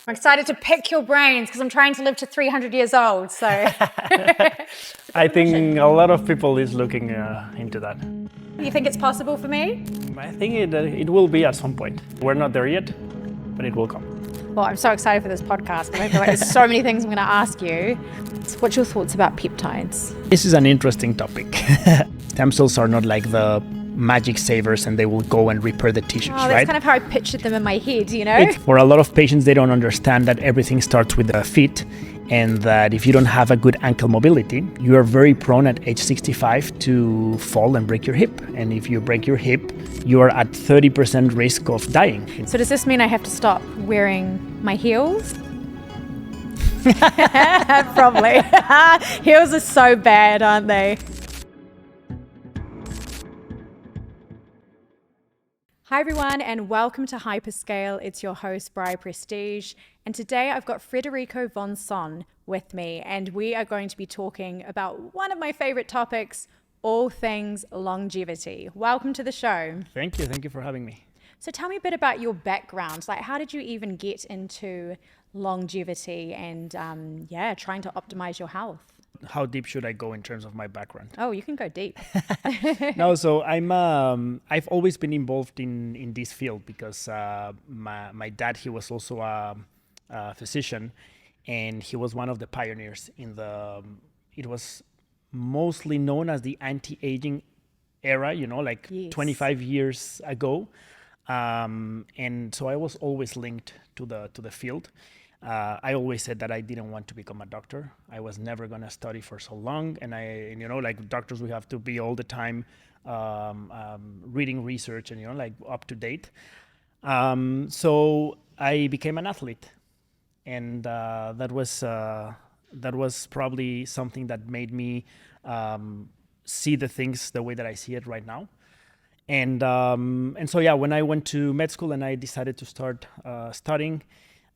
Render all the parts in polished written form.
I'm excited to pick your brains because I'm trying to live to 300 years old. So I think a lot of people is looking into that. you think it's possible for me? I think it will be at some point. We're not there yet, but it will come. Well, I'm so excited for this podcast. I feel like there's so many things I'm going to ask you. So what's your thoughts about peptides? This is an interesting topic. Stem cells are not like the magic savers and they will go and repair the tissues, That's right? kind of how I pictured them in my head, you know? For a lot of patients, they don't understand that everything starts with the feet, and that if you don't have a good ankle mobility, you are very prone at age 65 to fall and break your hip. And if you break your hip, you are at 30% risk of dying. So does this mean I have to stop wearing my heels? Probably. Heels are so bad, aren't they? Hi everyone, and welcome to HYPERSCALE. It's your host, Bri Prestige, and today I've got Federico von Son with me, and we are going to be talking about one of my favorite topics, all things longevity. Welcome to the show. Thank you for having me. So tell me a bit about your background. Like, how did you even get into longevity and trying to optimize your health? How deep should I go in terms of my background? Oh, you can go deep. No, so I've always been involved in this field because my dad, he was also a physician, and he was one of the pioneers in it was mostly known as the anti-aging era, like Yes. 25 years ago. And so I was always linked to the field. I always said that I didn't want to become a doctor. I was never going to study for so long. And like doctors, we have to be all the time reading research and, like up to date. So I became an athlete. And that was probably something that made me see the things the way that I see it right now. And so, when I went to med school and I decided to start studying,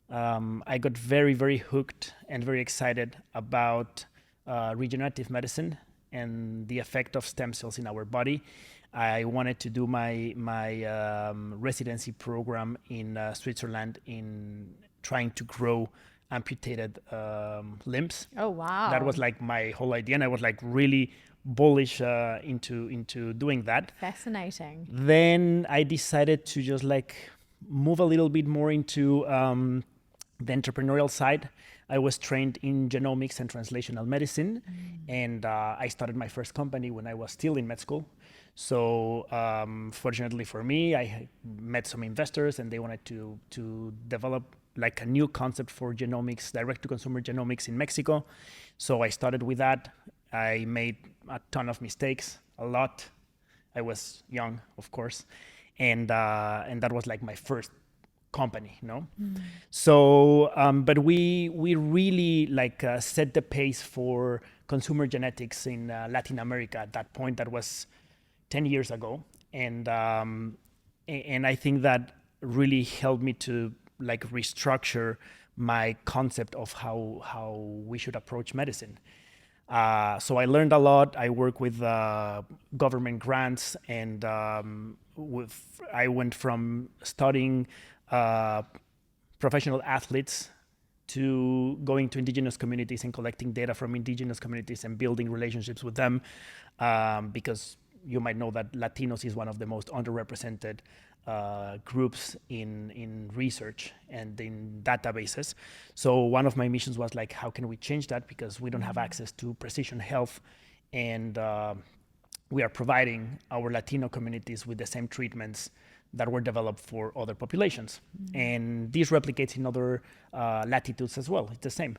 I got very, very hooked and very excited about regenerative medicine and the effect of stem cells in our body. I wanted to do my residency program in Switzerland in trying to grow amputated limbs. Oh, wow. That was like my whole idea, and I was like really bullish into doing that. Fascinating. Then I decided to just like move a little bit more into the entrepreneurial side. I was trained in genomics and translational medicine, and I started my first company when I was still in med school. So fortunately for me, I met some investors, and they wanted to develop like a new concept for genomics, direct-to-consumer genomics in Mexico. So I started with that. I made a ton of mistakes, a lot. I was young, of course, and that was like my first company, So, but we really like set the pace for consumer genetics in Latin America at that point. That was 10 years ago, and I think that really helped me to like restructure my concept of how we should approach medicine. So I learned a lot. I work with government grants, and I went from studying professional athletes to going to indigenous communities and collecting data from indigenous communities and building relationships with them, because you might know that Latinos is one of the most underrepresented groups in research and in databases. So one of my missions was like, how can we change that? Because we don't have access to precision health, and we are providing our Latino communities with the same treatments that were developed for other populations. And this replicates in other latitudes as well. It's the same.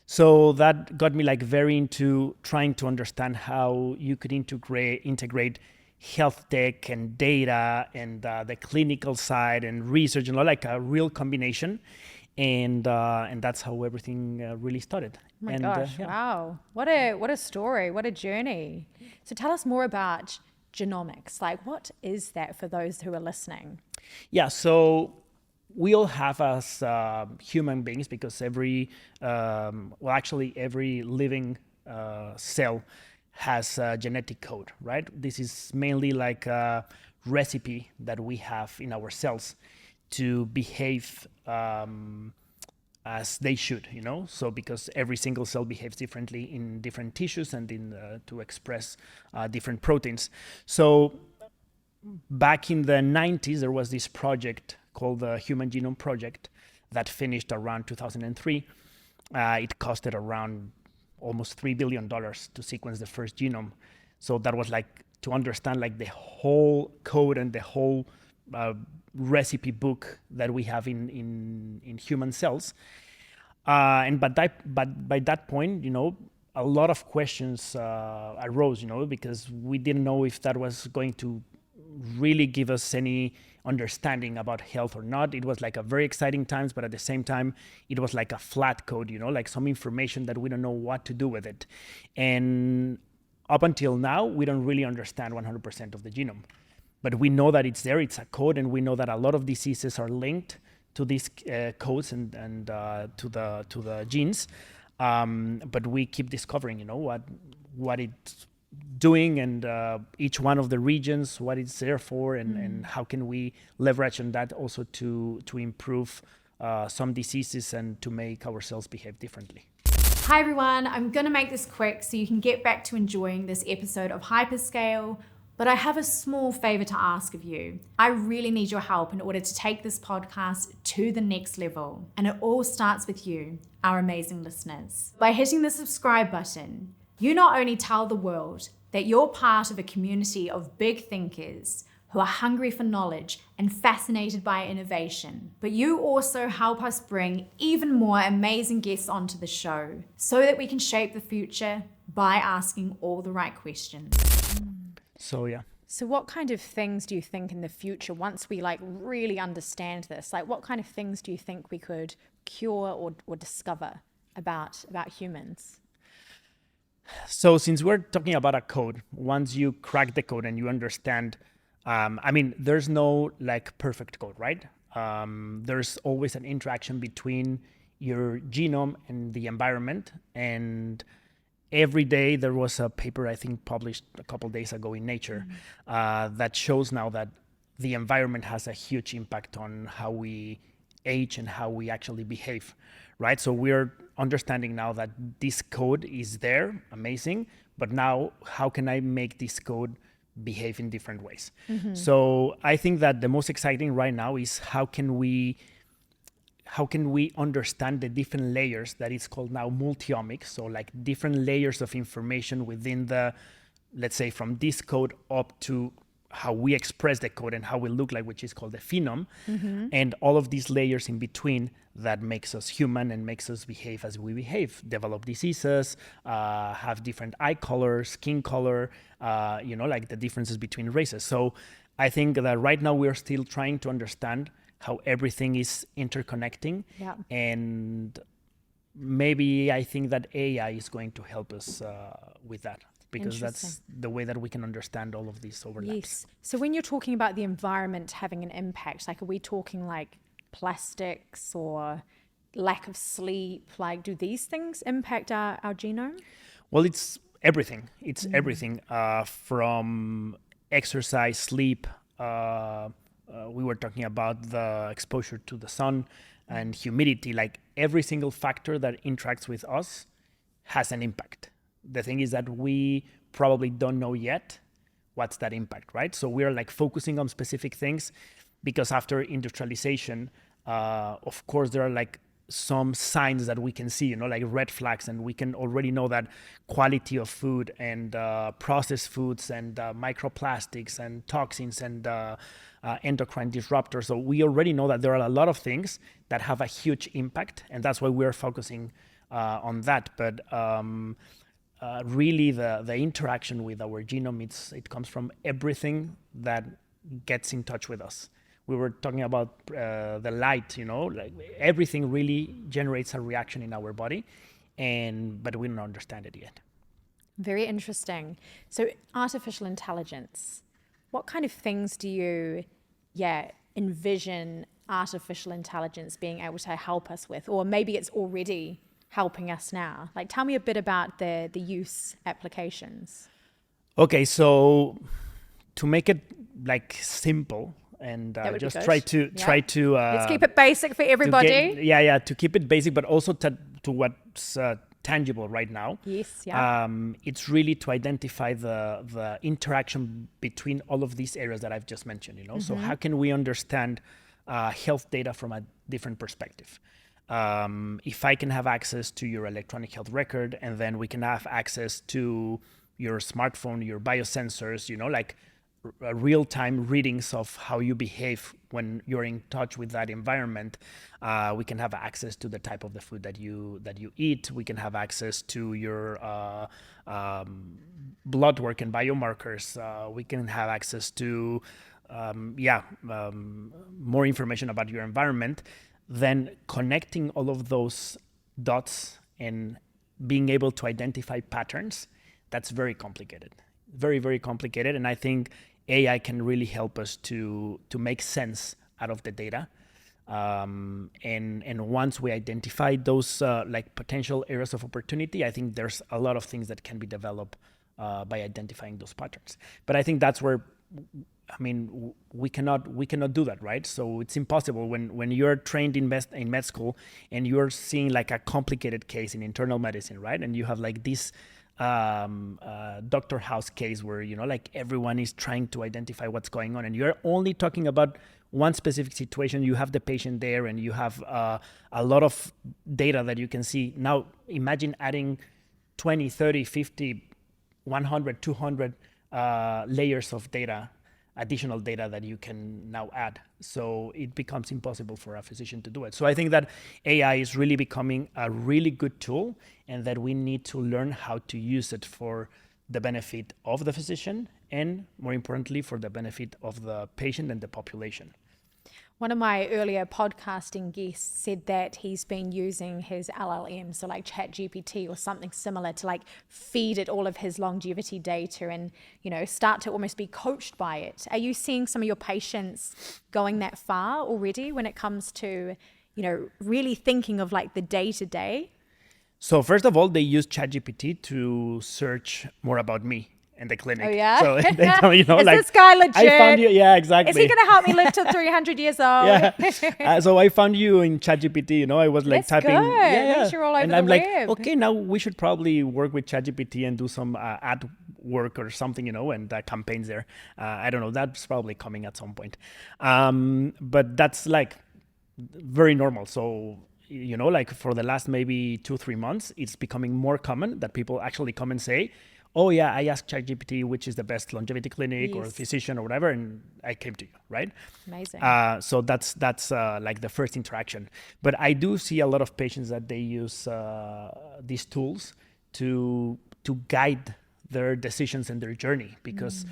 So that got me like very into trying to understand how you could integrate health tech and data and the clinical side and research, like a real combination. And that's how everything really started. Oh my gosh, wow. What a story, what a journey. So tell us more about genomics. Like, what is that for those who are listening? Yeah, so we all have as human beings, because every living cell has a genetic code, right? This is mainly like a recipe that we have in our cells to behave as they should, So because every single cell behaves differently in different tissues and to express different proteins. So back in the 90s, there was this project called the Human Genome Project that finished around 2003. It costed around almost $3 billion to sequence the first genome. So that was like to understand like the whole code and the whole recipe book that we have in human cells. But by that point, a lot of questions arose, because we didn't know if that was going to really give us any understanding about health or not. It was like a very exciting times, but at the same time, it was like a flat code, like some information that we don't know what to do with it. And up until now, we don't really understand 100% of the genome. But we know that it's there, it's a code, and we know that a lot of diseases are linked to these codes and to the genes. But we keep discovering, what it's doing, and each one of the regions, what it's there for, and how can we leverage on that also to improve some diseases and to make our cells behave differently. Hi everyone, I'm gonna make this quick so you can get back to enjoying this episode of HYPERSCALE, but I have a small favor to ask of you. I really need your help in order to take this podcast to the next level, and it all starts with you, our amazing listeners. By hitting the subscribe button, you not only tell the world that you're part of a community of big thinkers who are hungry for knowledge and fascinated by innovation, but you also help us bring even more amazing guests onto the show so that we can shape the future by asking all the right questions. So, yeah. So what kind of things do you think in the future, once we really understand this, what kind of things do you think we could cure or discover about humans? So since we're talking about a code, once you crack the code and you understand, there's no perfect code, right? There's always an interaction between your genome and the environment. And every day there was a paper, I think, published a couple of days ago in Nature that shows now that the environment has a huge impact on how we age and how we actually behave, right? So we're understanding now that this code is there, amazing, but now how can I make this code behave in different ways? So I think that the most exciting right now is how can we understand the different layers that is called now multi-omics, so different layers of information within the, let's say, from this code up to how we express the code and how we look like, which is called the phenome, and all of these layers in between that makes us human and makes us behave as we behave, develop diseases, have different eye color, skin color, the differences between races. So I think that right now we're still trying to understand how everything is interconnecting. Yeah. And maybe I think that AI is going to help us with that, because that's the way that we can understand all of these overlaps. Yes. So when you're talking about the environment having an impact, are we talking plastics or lack of sleep? Do these things impact our genome? Well, it's everything. It's everything from exercise, sleep. We were talking about the exposure to the sun and humidity. Every single factor that interacts with us has an impact. The thing is that we probably don't know yet what's that impact, right? So we're focusing on specific things because after industrialization, of course, there are some signs that we can see, red flags, and we can already know that quality of food and processed foods and microplastics and toxins and endocrine disruptors. So we already know that there are a lot of things that have a huge impact, and that's why we're focusing on that. But really, the interaction with our genome, it comes from everything that gets in touch with us. We were talking about the light, everything really generates a reaction in our body, but we don't understand it yet. Very interesting. So artificial intelligence, what kind of things do you envision artificial intelligence being able to help us with? Or maybe it's already helping us now. Tell me a bit about the use applications. Okay, so to make it simple, and That would be just good. try to Let's keep it basic for everybody. to keep it basic, but also to what's tangible right now. Yes, yeah. It's really to identify the interaction between all of these areas that I've just mentioned. So how can we understand health data from a different perspective? If I can have access to your electronic health record, and then we can have access to your smartphone, your biosensors, like real-time readings of how you behave when you're in touch with that environment. We can have access to the type of the food that you eat. We can have access to your blood work and biomarkers. We can have access to more information about your environment. Then connecting all of those dots and being able to identify patterns, that's very complicated, very, very complicated. And I think AI can really help us to make sense out of the data. And once we identify those like potential areas of opportunity, I think there's a lot of things that can be developed by identifying those patterns. But I think that's where, I mean, we cannot do that, right? So it's impossible when you're trained in med school and you're seeing like a complicated case in internal medicine, right? And you have like this Dr. House case where, like everyone is trying to identify what's going on, and you're only talking about one specific situation. You have the patient there, and you have a lot of data that you can see. Now, imagine adding 20, 30, 50, 100, 200 layers of data, additional data that you can now add. So it becomes impossible for a physician to do it. So I think that AI is really becoming a really good tool, and that we need to learn how to use it for the benefit of the physician, and more importantly, for the benefit of the patient and the population. One of my earlier podcasting guests said that he's been using his LLM, so like ChatGPT or something similar, to like feed it all of his longevity data and, start to almost be coached by it. Are you seeing some of your patients going that far already when it comes to, really thinking of like the day-to-day? So first of all, they use ChatGPT to search more about me in the clinic. Oh, yeah? So they tell me, Is this guy legit? I found you. Yeah, exactly. Is he going to help me live to 300 years old? Yeah. So I found you in ChatGPT. I was like That's typing. Good. Means you're all over and the I'm web. like, okay, now we should probably work with ChatGPT and do some ad work or something, and campaigns there. I don't know. That's probably coming at some point. But that's like very normal. So, like for the last maybe 2-3 months, it's becoming more common that people actually come and say, oh yeah, I asked ChatGPT which is the best longevity clinic or physician or whatever, and I came to you, right? Amazing. So that's like the first interaction. But I do see a lot of patients that they use these tools to guide their decisions and their journey, because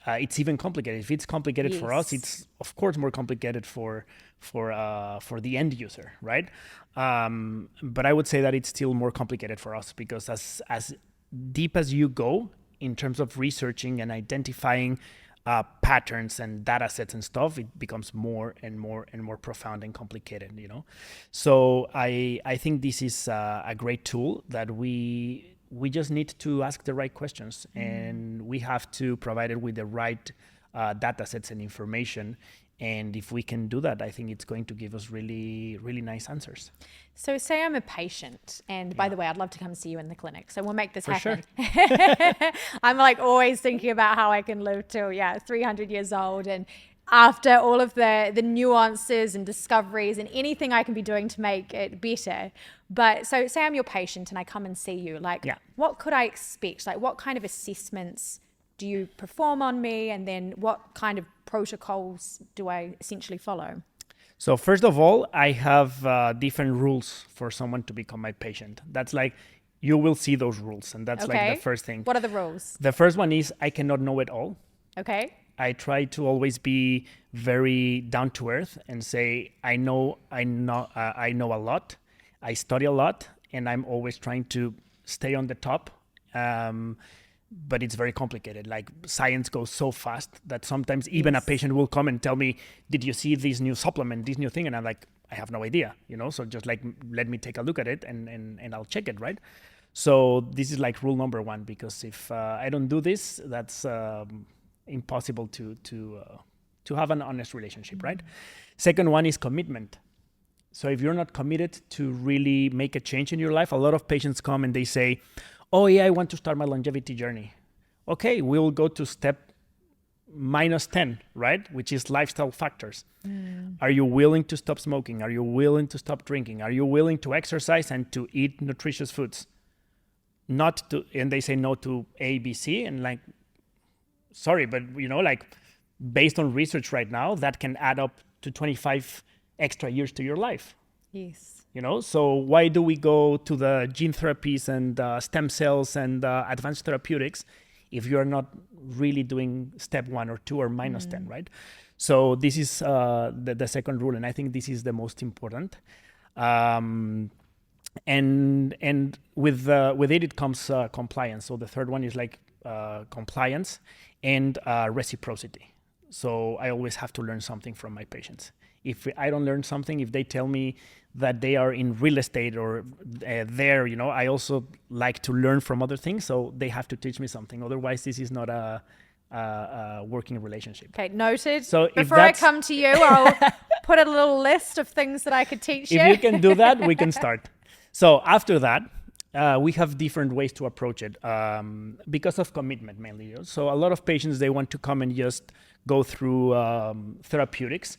it's even complicated. If it's complicated for us, it's of course more complicated for the end user, right? But I would say that it's still more complicated for us, because as deep as you go in terms of researching and identifying patterns and data sets and stuff, it becomes more and more and more profound and complicated, So I think this is a great tool that we just need to ask the right questions, and we have to provide it with the right data sets and information. And if we can do that, I think it's going to give us really, really nice answers. So say I'm a patient, and by the way, I'd love to come see you in the clinic. So we'll make this happen. Sure. I'm like always thinking about how I can live till 300 years old, and after all of the nuances and discoveries and anything I can be doing to make it better. But so say I'm your patient and I come and see you, like what could I expect? Like what kind of assessments do you perform on me? And then what kind of protocols do I essentially follow? So first of all, I have different rules for someone to become my patient. That's like, you will see those rules. And that's like the first thing. What are the rules? The first one is I cannot know it all. Okay. I try to always be very down to earth and say, I know a lot. I study a lot, and I'm always trying to stay on the top. But it's very complicated. Like science goes so fast that sometimes even a patient will come and tell me, did you see this new supplement, this new thing? And I'm like, I have no idea, so just like, let me take a look at it and I'll check it, right? So this is like rule number one, because if I don't do this, that's impossible to to have an honest relationship, right? Second one is commitment. So if you're not committed to really make a change in your life, a lot of patients come and they say, oh yeah, I want to start my longevity journey. Okay, we'll go to step -10, right? Which is lifestyle factors. Are you willing to stop smoking? Are you willing to stop drinking? Are you willing to exercise and to eat nutritious foods? Not to, and they say no to A, B, C, and like, sorry, but like based on research right now, that can add up to 25 extra years to your life. Yes. So why do we go to the gene therapies and stem cells and advanced therapeutics if you're not really doing step 1 or 2 or -10, right? So this is the second rule, and I think this is the most important. And with it comes compliance. So the third one is like compliance and reciprocity. So I always have to learn something from my patients. If I don't learn something, if they tell me that they are in real estate or there, I also like to learn from other things. So they have to teach me something. Otherwise, this is not a working relationship. Okay, noted. So before I come to you, I'll put a little list of things that I could teach you. If you can do that, we can start. So after that, we have different ways to approach it because of commitment mainly. So a lot of patients, they want to come and just go through therapeutics.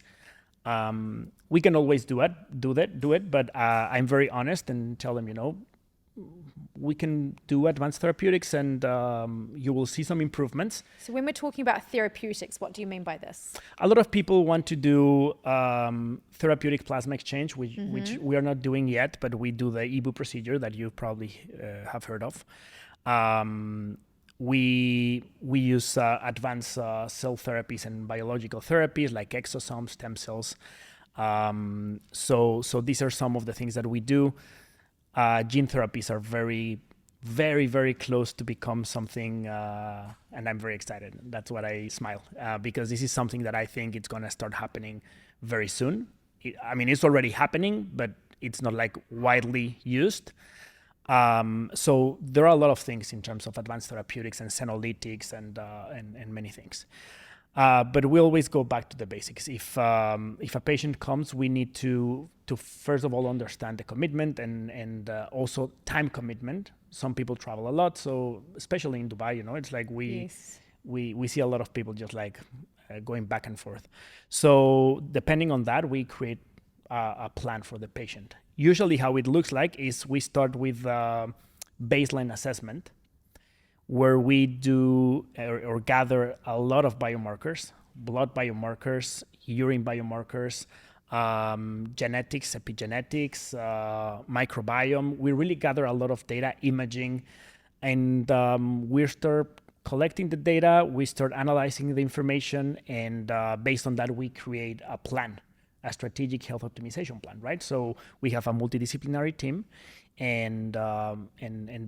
We can always do it, but I'm very honest and tell them, we can do advanced therapeutics and you will see some improvements. So when we're talking about therapeutics, what do you mean by this? A lot of people want to do therapeutic plasma exchange, which we are not doing yet, but we do the EBU procedure that you probably have heard of. We use advanced cell therapies and biological therapies like exosomes, stem cells. So these are some of the things that we do. Gene therapies are very, very, very close to become something, and I'm very excited. That's why I smile, because this is something that I think it's going to start happening very soon. It's already happening, but it's not like widely used. So there are a lot of things in terms of advanced therapeutics and senolytics and many things. But we always go back to the basics. If a patient comes, we need to first of all understand the commitment and also time commitment. Some people travel a lot, so especially in Dubai, it's like we see a lot of people just like going back and forth. So depending on that, we create a plan for the patient. Usually how it looks like is we start with baseline assessment, where we do or gather a lot of biomarkers, blood biomarkers, urine biomarkers, genetics, epigenetics, microbiome. We really gather a lot of data, imaging, and we start collecting the data, we start analyzing the information, and based on that, we create a plan, a strategic health optimization plan, right? So we have a multidisciplinary team, and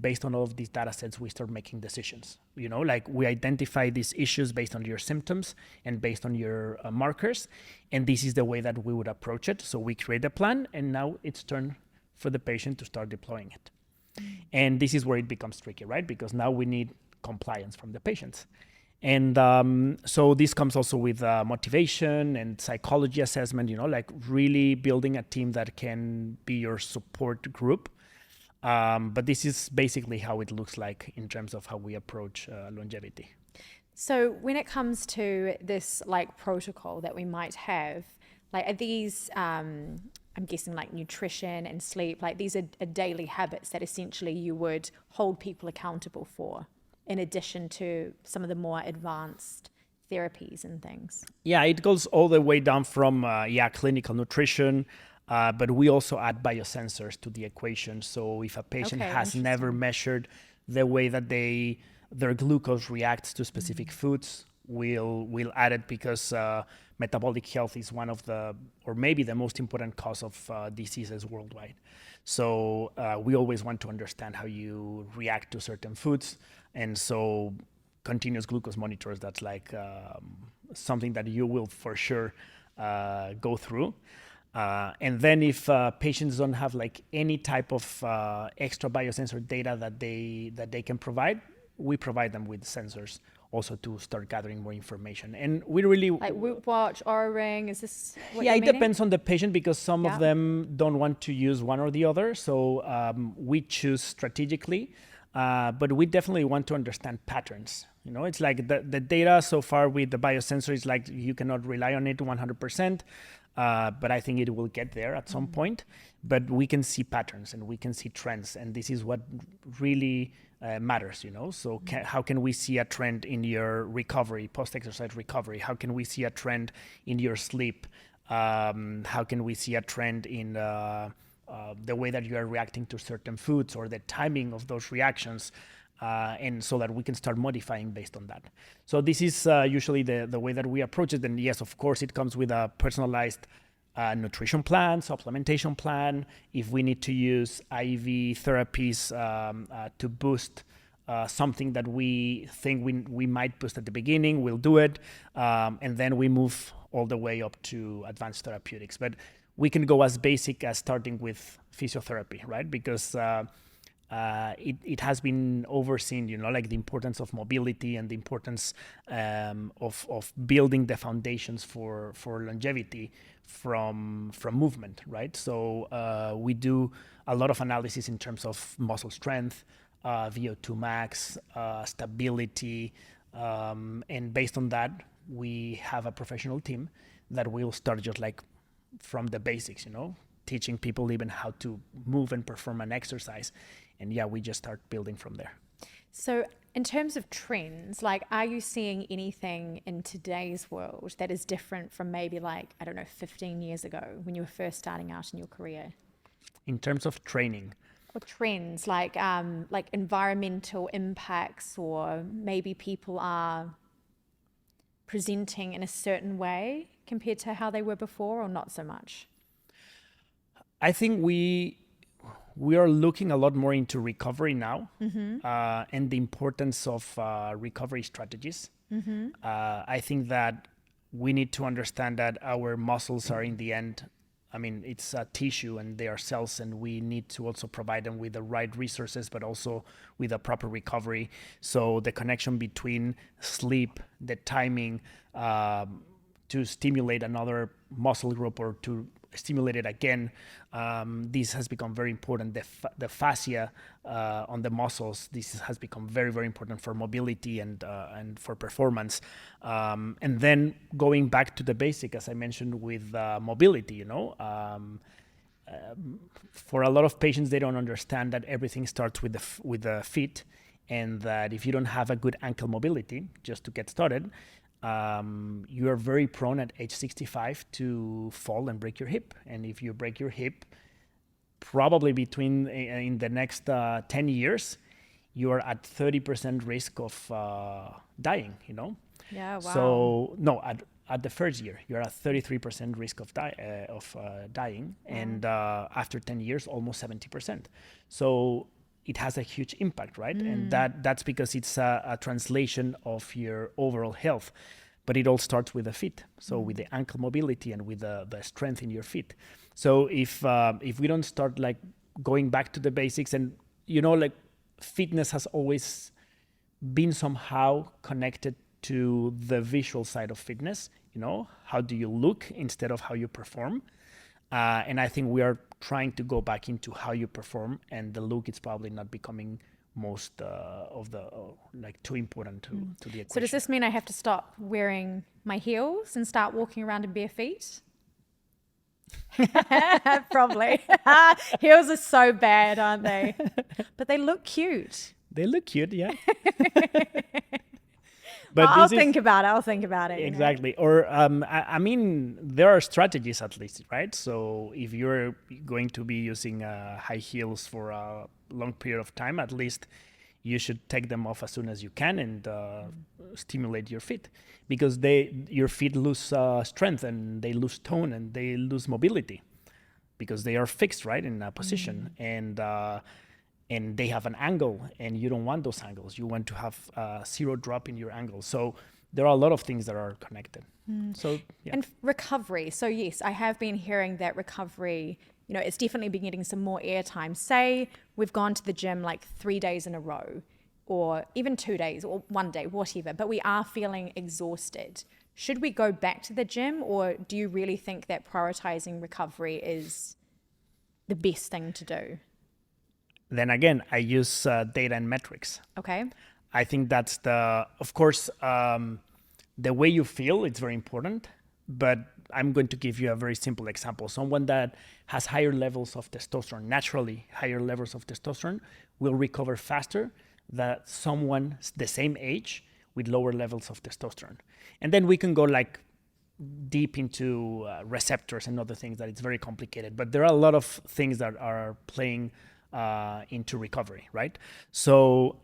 based on all of these data sets, we start making decisions. Like we identify these issues based on your symptoms and based on your markers, and this is the way that we would approach it. So we create a plan, and now it's turn for the patient to start deploying it. And this is where it becomes tricky, right? Because now we need compliance from the patients. And so this comes also with motivation and psychology assessment, like really building a team that can be your support group. But this is basically how it looks like in terms of how we approach longevity. So when it comes to this like protocol that we might have, like are these, I'm guessing like nutrition and sleep, like these are daily habits that essentially you would hold people accountable for, in addition to some of the more advanced therapies and things? Yeah, it goes all the way down from, clinical nutrition, but we also add biosensors to the equation. So if a patient has never measured the way that their glucose reacts to specific foods, we'll add it, because metabolic health is one of the, or maybe the most important cause of diseases worldwide. So we always want to understand how you react to certain foods. And so continuous glucose monitors, that's like something that you will for sure go through. And then if patients don't have like any type of extra biosensor data that they can provide, we provide them with sensors also to start gathering more information. And we really like Whoop Watch, Oura Ring. Is this what yeah, you're it meaning? depends on the patient because some Yeah. of them don't want to use one or the other. So we choose strategically, but we definitely want to understand patterns. You know, it's like the data so far with the biosensor is like you cannot rely on it 100%, but I think it will get there at some point. But we can see patterns and we can see trends, and this is what really matters, you know. So how can we see a trend in your recovery, post-exercise recovery? How can we see a trend in your sleep? How can we see a trend in the way that you are reacting to certain foods or the timing of those reactions? And so that we can start modifying based on that. So this is usually the way that we approach it. And yes, of course, it comes with a personalized nutrition plan, supplementation plan. If we need to use IV therapies to boost something that we think we might boost at the beginning, we'll do it. And then we move all the way up to advanced therapeutics. But we can go as basic as starting with physiotherapy, right? Because it has been overseen, you know, like the importance of mobility and the importance of building the foundations for longevity from movement, right? So we do a lot of analysis in terms of muscle strength, VO2 max, stability, and based on that, we have a professional team that will start just like from the basics, you know, teaching people even how to move and perform an exercise. And yeah, we just start building from there. So in terms of trends, like, are you seeing anything in today's world that is different from maybe like, I don't know, 15 years ago when you were first starting out in your career? In terms of training, Or trends like environmental impacts, or maybe people are presenting in a certain way compared to how they were before, or not so much? I think we are looking a lot more into recovery now, and the importance of recovery strategies. I think that we need to understand that our muscles are in the end, I mean, it's a tissue and they are cells, and we need to also provide them with the right resources, but also with a proper recovery. So the connection between sleep, the timing, to stimulate another muscle group or to stimulate it again, this has become very important. The fascia on the muscles, this has become very, very important for mobility and for performance. And then going back to the basic, as I mentioned with mobility, you know, for a lot of patients, they don't understand that everything starts with the feet, and that if you don't have a good ankle mobility, just to get started, you are very prone at age 65 to fall and break your hip. And if you break your hip, probably in the next 10 years, you are at 30% risk of dying, you know? Yeah, wow. So, no, at the first year, you're at 33% risk of dying. Wow. And after 10 years, almost 70%. So it has a huge impact, right? And that's because it's a translation of your overall health. But it all starts with the feet. So with the ankle mobility and with the strength in your feet. So if we don't start like going back to the basics, and you know, like fitness has always been somehow connected to the visual side of fitness, you know, how do you look instead of how you perform? And I think we are trying to go back into how you perform, and the look is probably not becoming most of the like too important to the equation. So does this mean I have to stop wearing my heels and start walking around in bare feet? Probably. Heels are so bad, aren't they? But they look cute. They look cute, yeah. But I'll think about it. Exactly. You know? Or, I mean, there are strategies at least, right? So if you're going to be using high heels for a long period of time, at least you should take them off as soon as you can and stimulate your feet, because your feet lose strength and they lose tone and they lose mobility because they are fixed, right, in a position. And they have an angle, and you don't want those angles. You want to have zero drop in your angle. So there are a lot of things that are connected. So yeah. And recovery. So yes, I have been hearing that recovery, you know, it's definitely been getting some more airtime. Say we've gone to the gym like 3 days in a row, or even 2 days or 1 day, whatever, but we are feeling exhausted, should we go back to the gym, or do you really think that prioritizing recovery is the best thing to do? Then again, I use data and metrics. Okay. I think that's of course, the way you feel, it's very important, but I'm going to give you a very simple example. Someone that has higher levels of testosterone, naturally higher levels of testosterone, will recover faster than someone the same age with lower levels of testosterone. And then we can go like deep into receptors and other things that it's very complicated, but there are a lot of things that are playing into recovery, right? So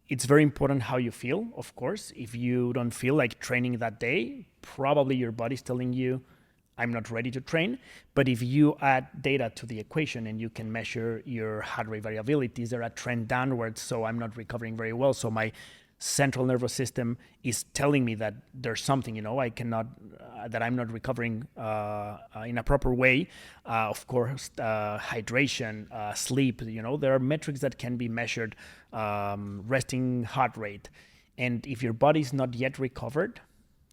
it's very important how you feel, of course. If you don't feel like training that day, probably your body's telling you, I'm not ready to train. But if you add data to the equation and you can measure your heart rate variability, is there a trend downwards? So I'm not recovering very well. So my central nervous system is telling me that there's something, I cannot, that I'm not recovering in a proper way. Of course, hydration, sleep, there are metrics that can be measured, resting heart rate. And if your body's not yet recovered,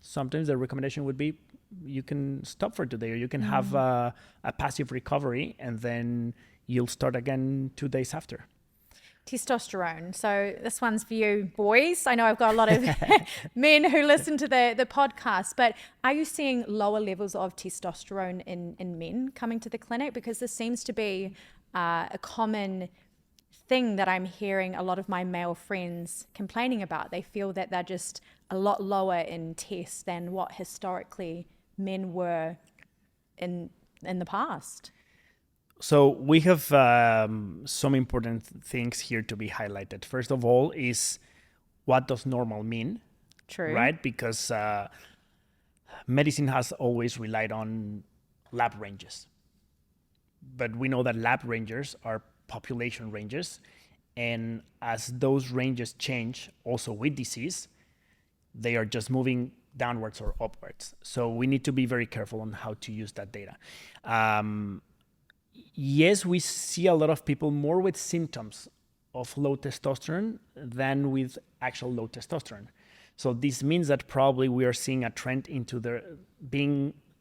sometimes the recommendation would be you can stop for today, or you can have a passive recovery, and then you'll start again 2 days after. Testosterone. So this one's for you boys. I know I've got a lot of men who listen to the podcast, but are you seeing lower levels of testosterone in men coming to the clinic? Because this seems to be a common thing that I'm hearing a lot of my male friends complaining about. They feel that they're just a lot lower in tests than what historically men were in the past. So we have some important things here to be highlighted. First of all is, what does normal mean? True. Right? Because medicine has always relied on lab ranges. But we know that lab ranges are population ranges. And as those ranges change, also with disease, they are just moving downwards or upwards. So we need to be very careful on how to use that data. Yes, we see a lot of people more with symptoms of low testosterone than with actual low testosterone. So this means that probably we are seeing a trend into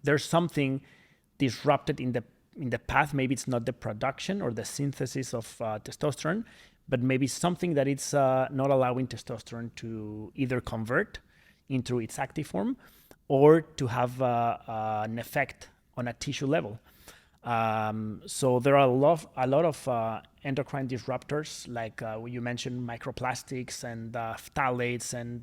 there's something disrupted in the path. Maybe it's not the production or the synthesis of testosterone, but maybe something that it's not allowing testosterone to either convert into its active form or to have an effect on a tissue level. So there are a lot of endocrine disruptors, like you mentioned, microplastics and phthalates and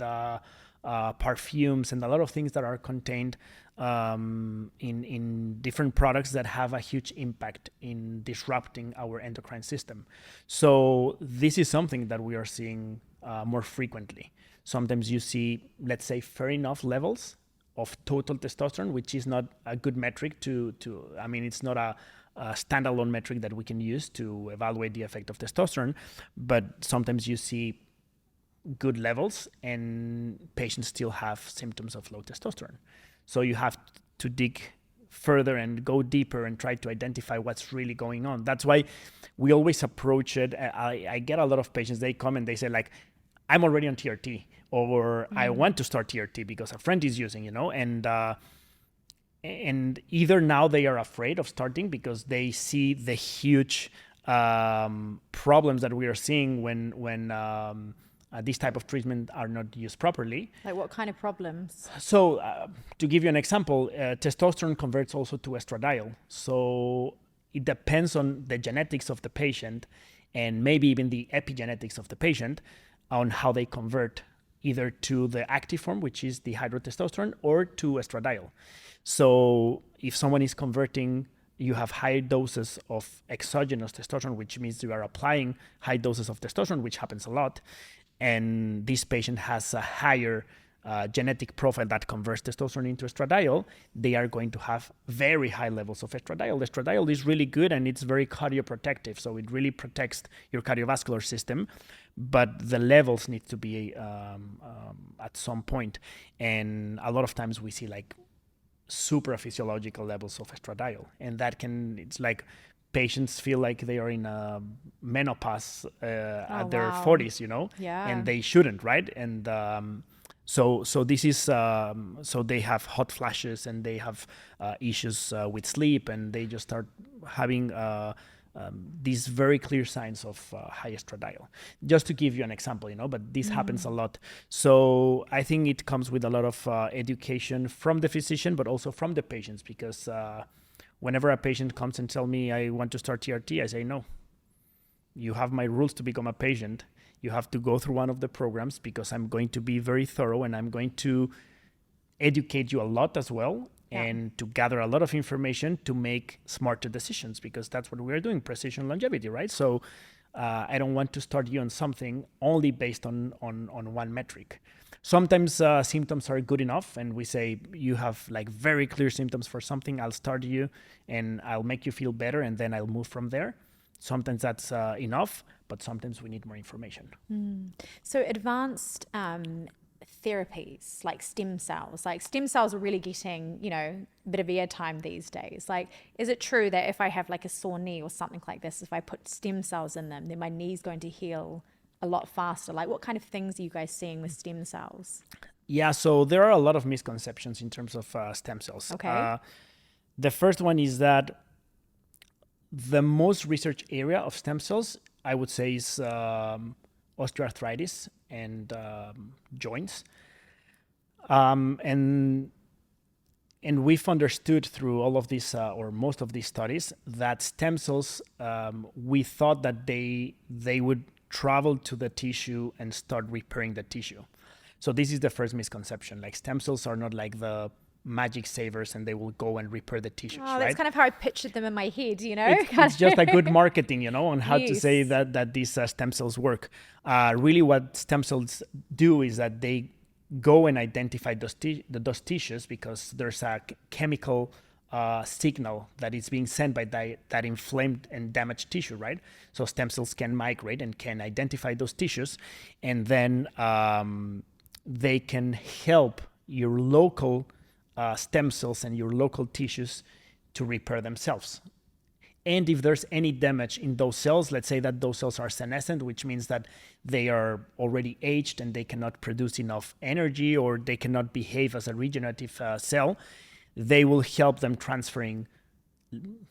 perfumes, and a lot of things that are contained in different products that have a huge impact in disrupting our endocrine system. So this is something that we are seeing more frequently. Sometimes you see, let's say, fair enough levels of total testosterone, which is not a good metric it's not a standalone metric that we can use to evaluate the effect of testosterone, but sometimes you see good levels and patients still have symptoms of low testosterone. So you have to dig further and go deeper and try to identify what's really going on. That's why we always approach it. I get a lot of patients, they come and they say like, I'm already on TRT, or I want to start TRT because a friend is using, and either now they are afraid of starting because they see the huge problems that we are seeing when these type of treatment are not used properly. Like what kind of problems? So to give you an example, testosterone converts also to estradiol. So it depends on the genetics of the patient and maybe even the epigenetics of the patient on how they convert either to the active form, which is the hydrotestosterone, or to estradiol. So if someone is converting, you have high doses of exogenous testosterone, which means you are applying high doses of testosterone, which happens a lot. And this patient has a higher genetic profile that converts testosterone into estradiol, they are going to have very high levels of estradiol. Estradiol is really good and it's very cardioprotective, so it really protects your cardiovascular system, but the levels need to be at some point. And a lot of times we see like super physiological levels of estradiol, and that it's like patients feel like they are in a menopause at their wow. 40s, Yeah. and they shouldn't, right? And so this is so they have hot flashes and they have issues with sleep, and they just start having these very clear signs of high estradiol. Just to give you an example, but this happens a lot. So I think it comes with a lot of education from the physician, but also from the patients, because whenever a patient comes and tell me I want to start TRT, I say no. You have my rules to become a patient. You have to go through one of the programs, because I'm going to be very thorough and I'm going to educate you a lot as well, and to gather a lot of information to make smarter decisions, because that's what we're doing, precision longevity, right? So I don't want to start you on something only based on one metric. Sometimes symptoms are good enough, and we say you have like very clear symptoms for something, I'll start you and I'll make you feel better, and then I'll move from there. Sometimes that's enough, but sometimes we need more information. So advanced therapies like stem cells are really getting, a bit of airtime these days. Like, is it true that if I have like a sore knee or something like this, if I put stem cells in them, then my knee's going to heal a lot faster? Like, what kind of things are you guys seeing with stem cells? Yeah, so there are a lot of misconceptions in terms of stem cells. Okay. The first one is that the most research area of stem cells, I would say, is osteoarthritis and joints. And we've understood through all of these, or most of these studies, that stem cells, we thought that they would travel to the tissue and start repairing the tissue. So this is the first misconception. Like, stem cells are not like the magic savers and they will go and repair the tissues. Oh, that's right? kind of how I pictured them in my head, It's just a good marketing, on how to say that these stem cells work. Really what stem cells do is that they go and identify those tissues, because there's a chemical signal that is being sent by that inflamed and damaged tissue, right? So stem cells can migrate and can identify those tissues, and then they can help your local stem cells and your local tissues to repair themselves. And if there's any damage in those cells, let's say that those cells are senescent, which means that they are already aged and they cannot produce enough energy, or they cannot behave as a regenerative cell, they will help them transferring,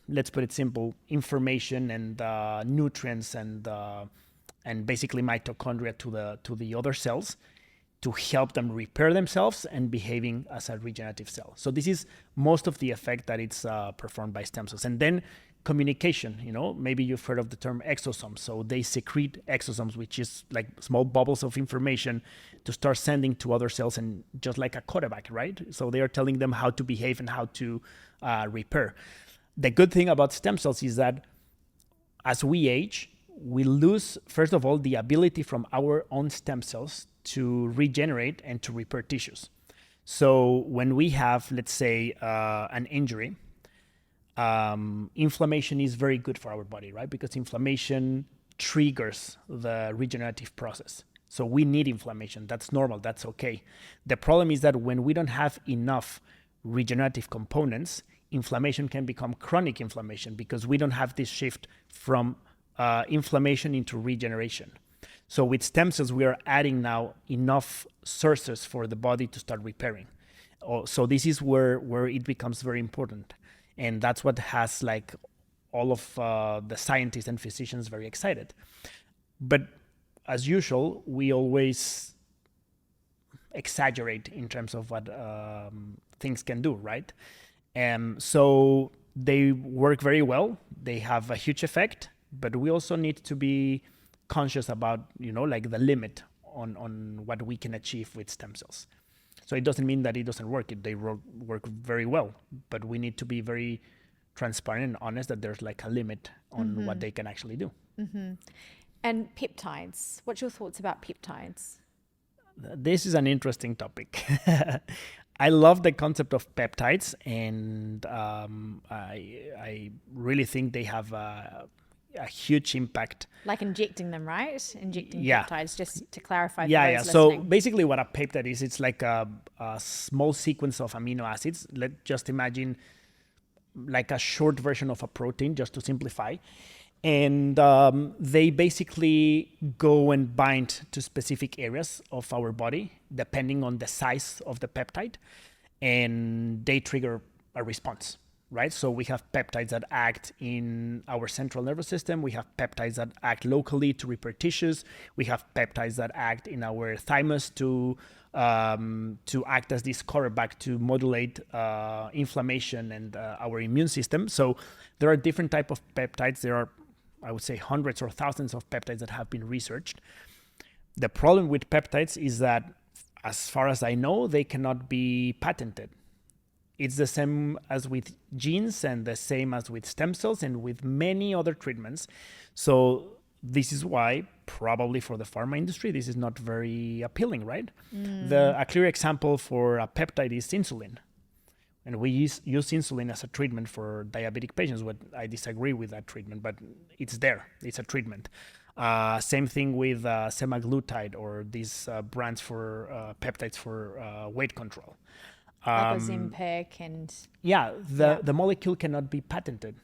let's put it simple, information and nutrients and basically mitochondria to the other cells, to help them repair themselves and behaving as a regenerative cell. So this is most of the effect that it's performed by stem cells. And then communication, maybe you've heard of the term exosomes. So they secrete exosomes, which is like small bubbles of information to start sending to other cells, and just like a quarterback, right? So they are telling them how to behave and how to repair. The good thing about stem cells is that as we age, we lose, first of all, the ability from our own stem cells to regenerate and to repair tissues. So when we have, let's say, an injury, inflammation is very good for our body, right? Because inflammation triggers the regenerative process. So we need inflammation. That's normal. That's okay. The problem is that when we don't have enough regenerative components, inflammation can become chronic inflammation, because we don't have this shift from inflammation into regeneration. So with stem cells, we are adding now enough sources for the body to start repairing. So this is where it becomes very important. And that's what has like all of the scientists and physicians very excited. But as usual, we always exaggerate in terms of what things can do, right? So they work very well. They have a huge effect, but we also need to be conscious about, like the limit on what we can achieve with stem cells. So it doesn't mean that it doesn't work. They work very well, but we need to be very transparent and honest that there's like a limit on what they can actually do. Mm-hmm. And peptides, what's your thoughts about peptides? This is an interesting topic. I love the concept of peptides, and I really think they have a huge impact. Like injecting them, right? Injecting peptides, just to clarify for those So listening. basically what a peptide is, it's like a small sequence of amino acids. Let's just imagine like a short version of a protein, just to simplify. And they basically go and bind to specific areas of our body, depending on the size of the peptide, and they trigger a response, right? So we have peptides that act in our central nervous system. We have peptides that act locally to repair tissues. We have peptides that act in our thymus to act as this quarterback to modulate inflammation and our immune system. So there are different types of peptides. There are, I would say, hundreds or thousands of peptides that have been researched. The problem with peptides is that, as far as I know, they cannot be patented. It's the same as with genes and the same as with stem cells and with many other treatments. So this is why probably for the pharma industry, this is not very appealing, right? A clear example for a peptide is insulin. And we use insulin as a treatment for diabetic patients. But I disagree with that treatment, but it's there. It's a treatment. Same thing with semaglutide or these brands for peptides for weight control. Like Ozempic and... Yeah, the molecule cannot be patented.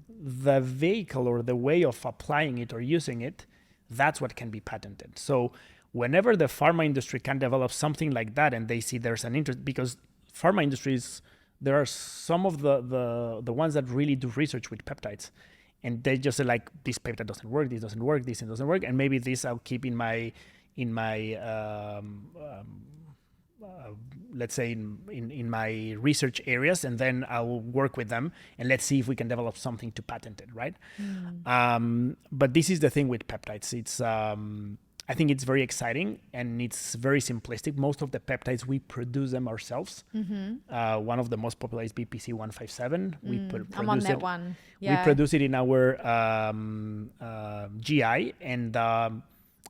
The vehicle or the way of applying it or using it, that's what can be patented. So whenever the pharma industry can develop something like that and they see there's an interest, because pharma industries, there are some of the ones that really do research with peptides, and they just say like, this peptide doesn't work, this doesn't work, this doesn't work, and maybe this I'll keep in my let's say in my research areas, and then I'll work with them and let's see if we can develop something to patent it, right? But this is the thing with peptides. It's I think it's very exciting and it's very simplistic. Most of the peptides, we produce them ourselves. One of the most popular is BPC 157. I'm on that one. Yeah. We produce it in our GI, and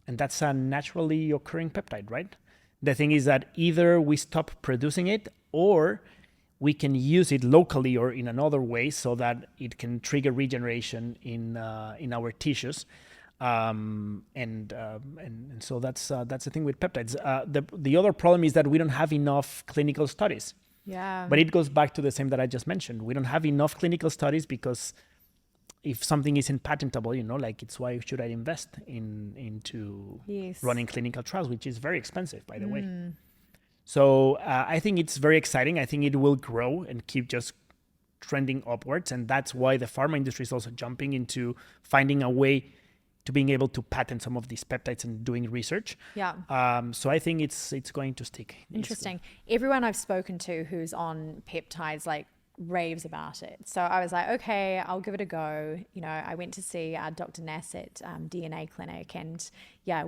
that's a naturally occurring peptide, right? The thing is that either we stop producing it or we can use it locally or in another way so that it can trigger regeneration in our tissues. And so that's the thing with peptides. The other problem is that we don't have enough clinical studies. Yeah. But it goes back to the same that I just mentioned. We don't have enough clinical studies because if something isn't patentable, like it's why should I invest into running clinical trials, which is very expensive, by the way. So I think it's very exciting. I think it will grow and keep just trending upwards. And that's why the pharma industry is also jumping into finding a way to being able to patent some of these peptides and doing research. Yeah. So I think it's going to stick. Interesting. Everyone I've spoken to who's on peptides, raves about it. So I was like, okay, I'll give it a go. I went to see Dr. Nass at DNA Clinic and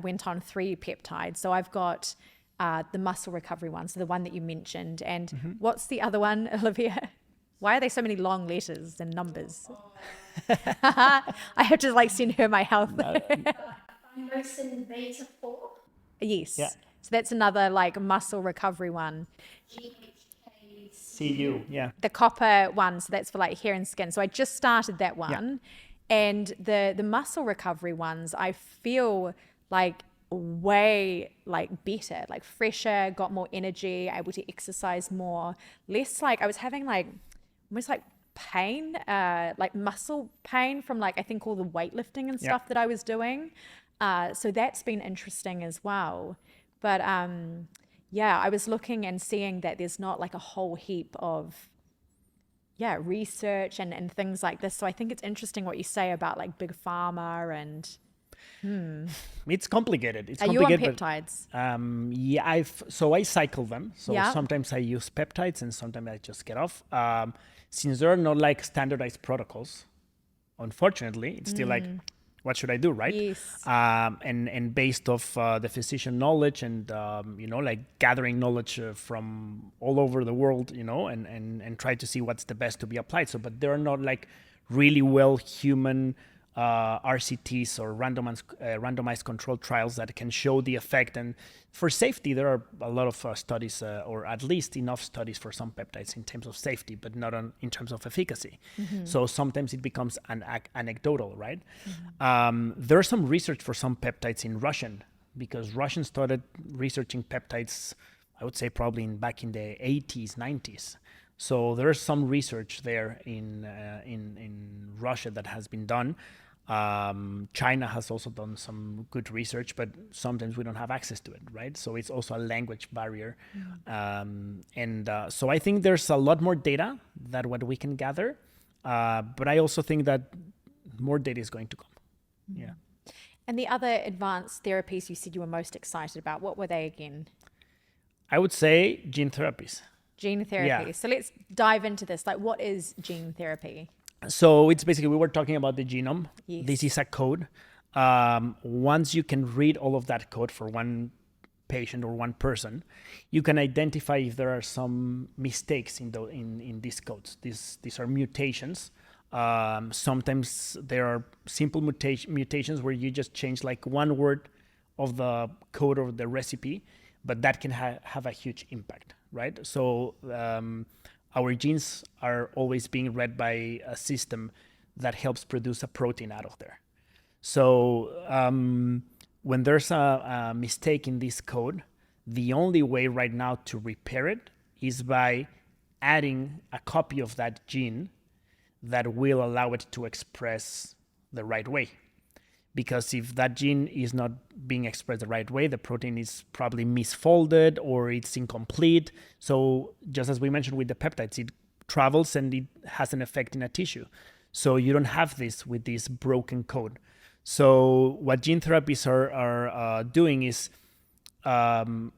went on 3 peptides. So I've got the muscle recovery one, so the one that you mentioned. And what's the other one, Olivia? Why are there so many long letters and numbers? I have to send her my health. Thymosin beta 4. Yes. Yeah. So that's another muscle recovery one. CU, yeah. The copper one, so that's for hair and skin. So I just started that one. Yeah. And the muscle recovery ones, I feel way better, fresher, got more energy, able to exercise more, less I was having almost pain, muscle pain from I think all the weightlifting and stuff that I was doing. So that's been interesting as well. But I was looking and seeing that there's not a whole heap of research and things like this. So I think it's interesting what you say about big pharma and it's complicated. Are you on peptides? I cycle them. So sometimes I use peptides and sometimes I just get off. Since there are not standardized protocols, unfortunately, it's still what should I do, right? Yes. And based off the physician knowledge and gathering knowledge from all over the world, and try to see what's the best to be applied. So, but there are not really well human RCTs or randomized controlled trials that can show the effect. And for safety, there are a lot of studies, or at least enough studies for some peptides in terms of safety, but not in terms of efficacy. So sometimes it becomes anecdotal, right? There's some research for some peptides in Russian, because Russians started researching peptides, I would say probably back in the 80s, 90s. So there's some research there in Russia that has been done. China has also done some good research, but sometimes we don't have access to it, right? So it's also a language barrier. So I think there's a lot more data than what we can gather, but I also think that more data is going to come. Yeah. And the other advanced therapies you said you were most excited about, what were they again? I would say gene therapies. Gene therapy. Yeah. So let's dive into this. Like, what is gene therapy? So it's basically, we were talking about the genome. Yes. This is a code. Once you can read all of that code for one patient or one person, you can identify if there are some mistakes in these codes. These are mutations. Sometimes there are simple mutations where you just change like one word of the code or the recipe, but that can have a huge impact, right? So our genes are always being read by a system that helps produce a protein out of there. So when there's a mistake in this code, the only way right now to repair it is by adding a copy of that gene that will allow it to express the right way. Because if that gene is not being expressed the right way, the protein is probably misfolded or it's incomplete. So just as we mentioned with the peptides, it travels and it has an effect in a tissue. So you don't have this with this broken code. So what gene therapies are doing is providing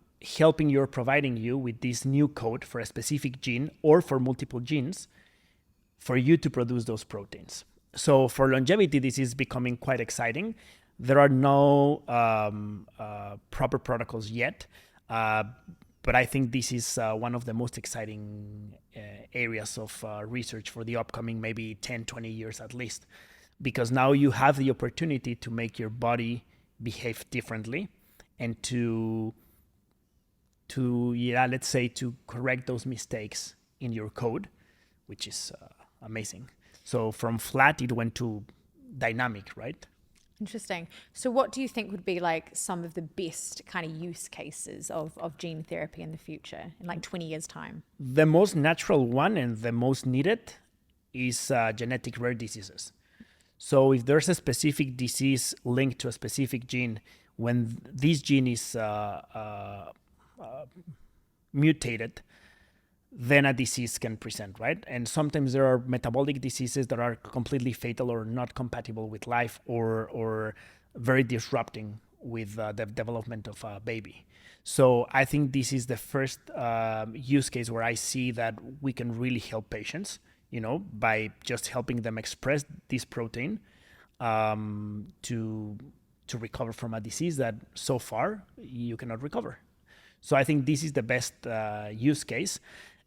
you with this new code for a specific gene or for multiple genes for you to produce those proteins. So for longevity, this is becoming quite exciting. There are no proper protocols yet, but I think this is one of the most exciting areas of research for the upcoming maybe 10, 20 years at least, because now you have the opportunity to make your body behave differently and to correct those mistakes in your code, which is amazing. So from flat, it went to dynamic, right? Interesting. So what do you think would be like some of the best kind of use cases of gene therapy in the future in like 20 years time? The most natural one and the most needed is genetic rare diseases. So if there's a specific disease linked to a specific gene, when this gene is mutated, then a disease can present, right? And sometimes there are metabolic diseases that are completely fatal or not compatible with life or very disrupting with the development of a baby. So I think this is the first use case where I see that we can really help patients, by just helping them express this protein to recover from a disease that so far you cannot recover. So I think this is the best use case.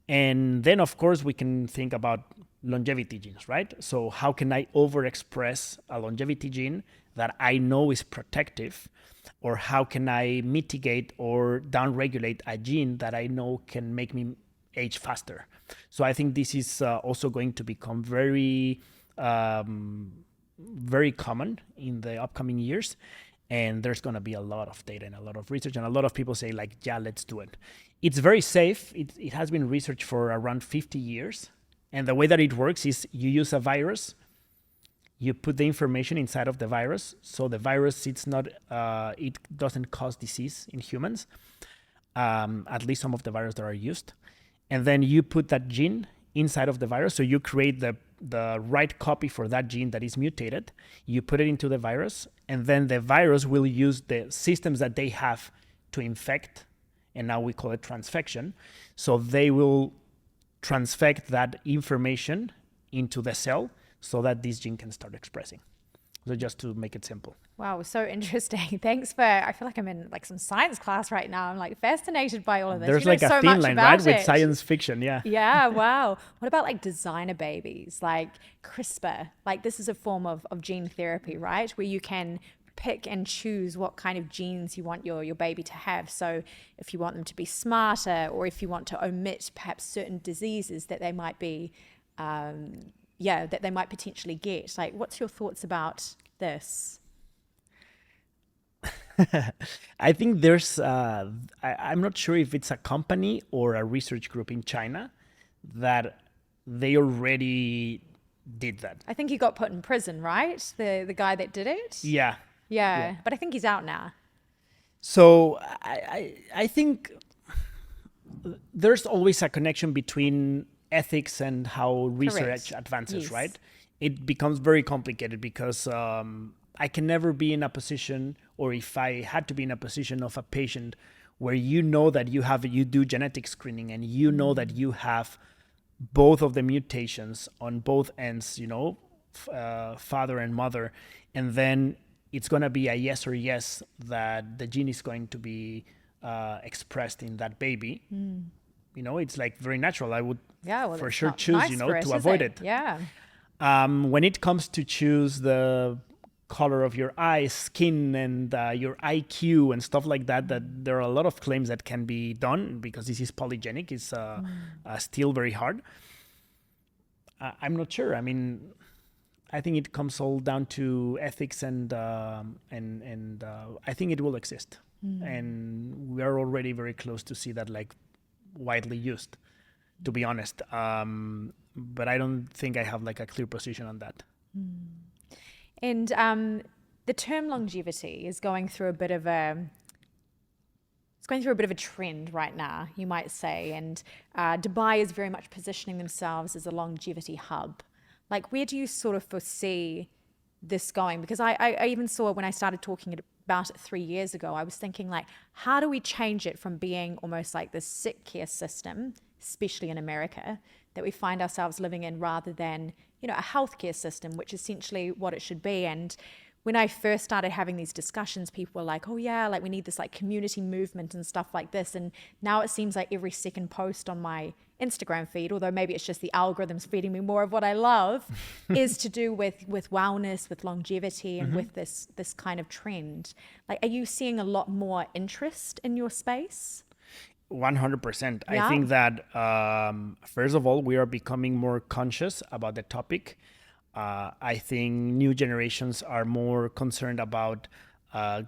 And then, of course, we can think about longevity genes, right? So how can I overexpress a longevity gene that I know is protective? Or how can I mitigate or downregulate a gene that I know can make me age faster? So I think this is also going to become very, very common in the upcoming years. And there's going to be a lot of data and a lot of research, and a lot of people say like, yeah, let's do it. It's very safe. It has been researched for around 50 years. And the way that it works is you use a virus, you put the information inside of the virus. So the virus, it doesn't cause disease in humans, at least some of the viruses that are used. And then you put that gene inside of the virus. So you create the right copy for that gene that is mutated. You put it into the virus, and then the virus will use the systems that they have to infect, and now we call it transfection. So they will transfect that information into the cell so that this gene can start expressing. So just to make it simple. Wow, so interesting. Thanks I feel like I'm in like some science class right now. I'm like fascinated by all of this. There's like a so thin line, right? It. With science fiction, yeah. Yeah, wow. What about like designer babies, like CRISPR? Like this is a form of gene therapy, right? Where you can pick and choose what kind of genes you want your baby to have. So if you want them to be smarter, or if you want to omit perhaps certain diseases that they might be, that they might potentially get. Like, what's your thoughts about this? I think there's, I'm not sure if it's a company or a research group in China that they already did that. I think he got put in prison, right? The guy that did it? Yeah. Yeah. But I think he's out now. So I think there's always a connection between ethics and how research advances, Yes. right? It becomes very complicated because I can never be in a position, or if I had to be in a position of a patient where you know that you do genetic screening and you know that you have both of the mutations on both ends, father and mother, and then it's going to be a yes or yes that the gene is going to be expressed in that baby. It's like very natural. I would for sure choose, to avoid it. Yeah. When it comes to choose the color of your eye, skin, and your IQ and stuff like that, that there are a lot of claims that can be done because this is polygenic. It's still very hard. I'm not sure. I mean, I think it comes all down to ethics, and I think it will exist, and we are already very close to see that like widely used, to be honest. But I don't think I have like a clear position on that. And the term longevity is going through a bit of a trend right now, you might say. And Dubai is very much positioning themselves as a longevity hub. Like, where do you sort of foresee this going? Because I even saw when I started talking about it 3 years ago, I was thinking like, how do we change it from being almost like this sick care system, especially in America, that we find ourselves living in, rather than, a healthcare system, which is essentially what it should be. And when I first started having these discussions, people were like, oh yeah, like we need this like community movement and stuff like this. And now it seems like every second post on my Instagram feed, although maybe it's just the algorithms feeding me more of what I love, is to do with wellness, with longevity, and with this kind of trend. Like, are you seeing a lot more interest in your space? 100%. Yeah. I think that first of all, we are becoming more conscious about the topic. I think new generations are more concerned about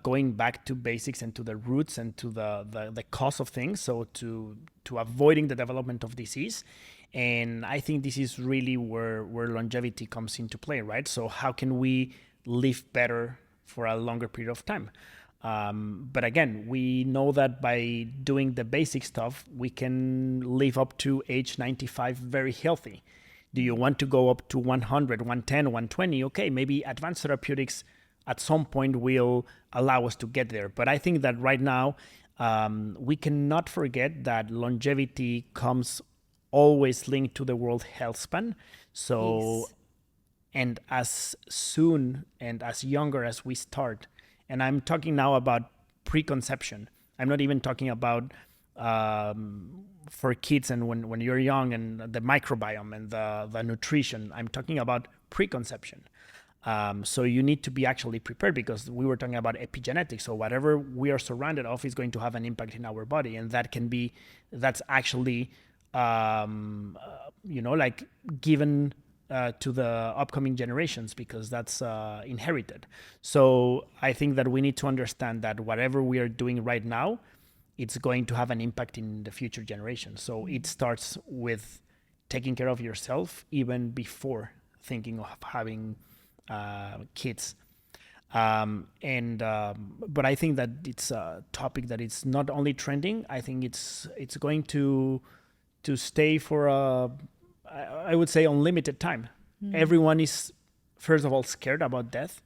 going back to basics and to the roots and to the cause of things, so to avoiding the development of disease. And I think this is really where longevity comes into play, right? So how can we live better for a longer period of time? But again, we know that by doing the basic stuff, we can live up to age 95 very healthy. Do you want to go up to 100, 110, 120? Okay, maybe advanced therapeutics at some point will allow us to get there. But I think that right now, we cannot forget that longevity comes always linked to the World Health Span. So, Yes. and as soon and as younger as we start, and I'm talking now about preconception. I'm not even talking about for kids and when you're young and the microbiome and the nutrition. I'm talking about preconception. So you need to be actually prepared, because we were talking about epigenetics. So whatever we are surrounded of is going to have an impact in our body, and that's actually like given to the upcoming generations, because that's inherited. So I think that we need to understand that whatever we are doing right now, it's going to have an impact in the future generations. So it starts with taking care of yourself even before thinking of having kids. But I think that it's a topic that it's not only trending. I think it's going to stay for I would say unlimited time. Everyone is, first of all, scared about death.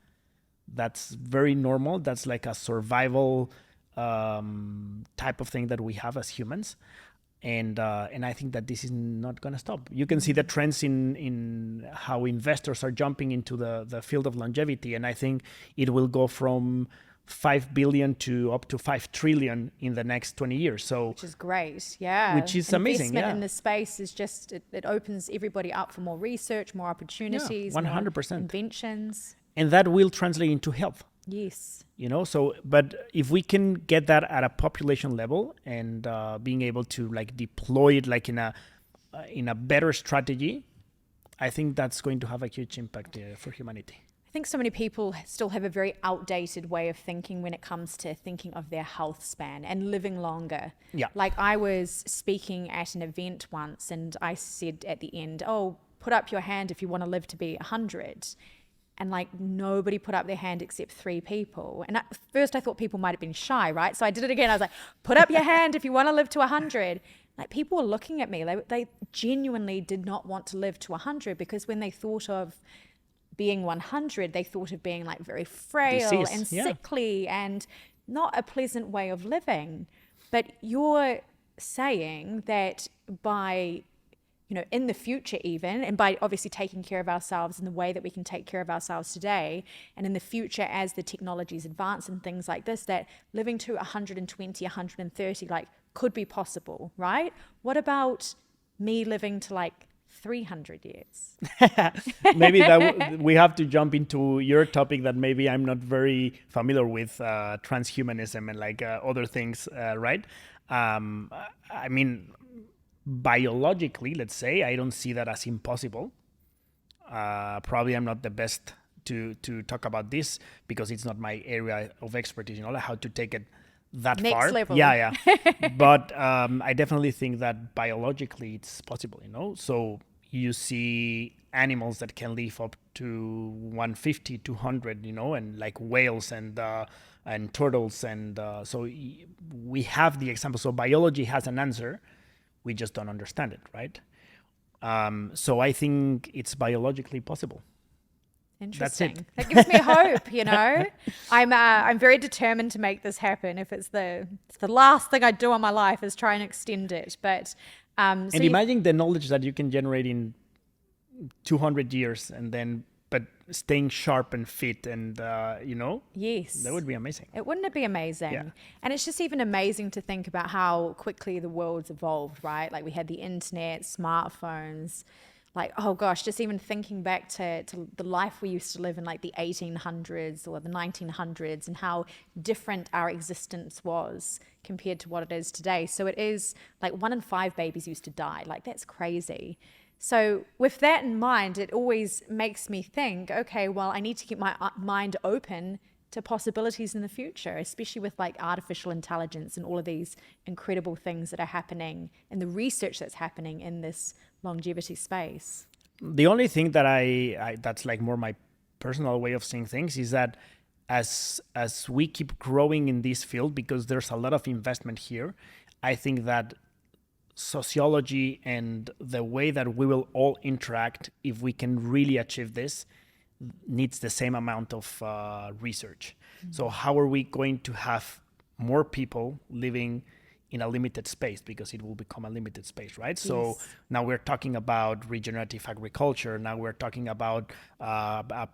That's very normal. That's like a survival type of thing that we have as humans. And I think that this is not going to stop. You can see the trends in how investors are jumping into the field of longevity. And I think it will go from 5 billion to up to 5 trillion in the next 20 years. So, Which is great, yeah. Which is amazing, Investment yeah. in this space is just, it opens everybody up for more research, more opportunities, 100%. more inventions. And that will translate into health. Yes. So, but if we can get that at a population level and being able to like deploy it like in a better strategy, I think that's going to have a huge impact for humanity. I think so many people still have a very outdated way of thinking when it comes to thinking of their health span and living longer. Yeah. Like, I was speaking at an event once and I said at the end, oh, put up your hand if you want to live to be 100. And like nobody put up their hand except 3 people. And at first I thought people might have been shy, right? So I did it again. I was like, put up your hand if you want to live to 100. Like people were looking at me. They genuinely did not want to live to 100 because when they thought of being 100, they thought of being like very frail Disease, and yeah. sickly and not a pleasant way of living. But you're saying that by, in the future even, and by obviously taking care of ourselves in the way that we can take care of ourselves today, and in the future as the technologies advance and things like this, that living to 120, 130, like could be possible, right? What about me living to like 300 years? Maybe we have to jump into your topic that maybe I'm not very familiar with, transhumanism and like other things, right? I mean, biologically, let's say, I don't see that as impossible. Probably I'm not the best to talk about this because it's not my area of expertise, like how to take it that Next far. level. Yeah. But I definitely think that biologically it's possible, So you see animals that can live up to 150, 200, and like whales and turtles. And so we have the example. So biology has an answer. We just don't understand it, right? So I think it's biologically possible. Interesting. That gives me hope, I'm very determined to make this happen. If it's the last thing I do in my life is try and extend it. But and imagine the knowledge that you can generate in 200 years but staying sharp and fit and, yes, that would be amazing. Wouldn't it be amazing? Yeah. And it's just even amazing to think about how quickly the world's evolved, right? Like we had the internet, smartphones, like, oh gosh, just even thinking back to the life we used to live in like the 1800s or the 1900s and how different our existence was compared to what it is today. So it is like 1 in 5 babies used to die. Like that's crazy. So with that in mind, it always makes me think, okay, well, I need to keep my mind open to possibilities in the future, especially with like artificial intelligence and all of these incredible things that are happening and the research that's happening in this longevity space. The only thing that I that's like more my personal way of seeing things is that as we keep growing in this field, because there's a lot of investment here, I think that sociology and the way that we will all interact, if we can really achieve this, needs the same amount of research. Mm-hmm. So how are we going to have more people living in a limited space, because it will become a limited space, right? Yes. So now we're talking about regenerative agriculture. Now we're talking about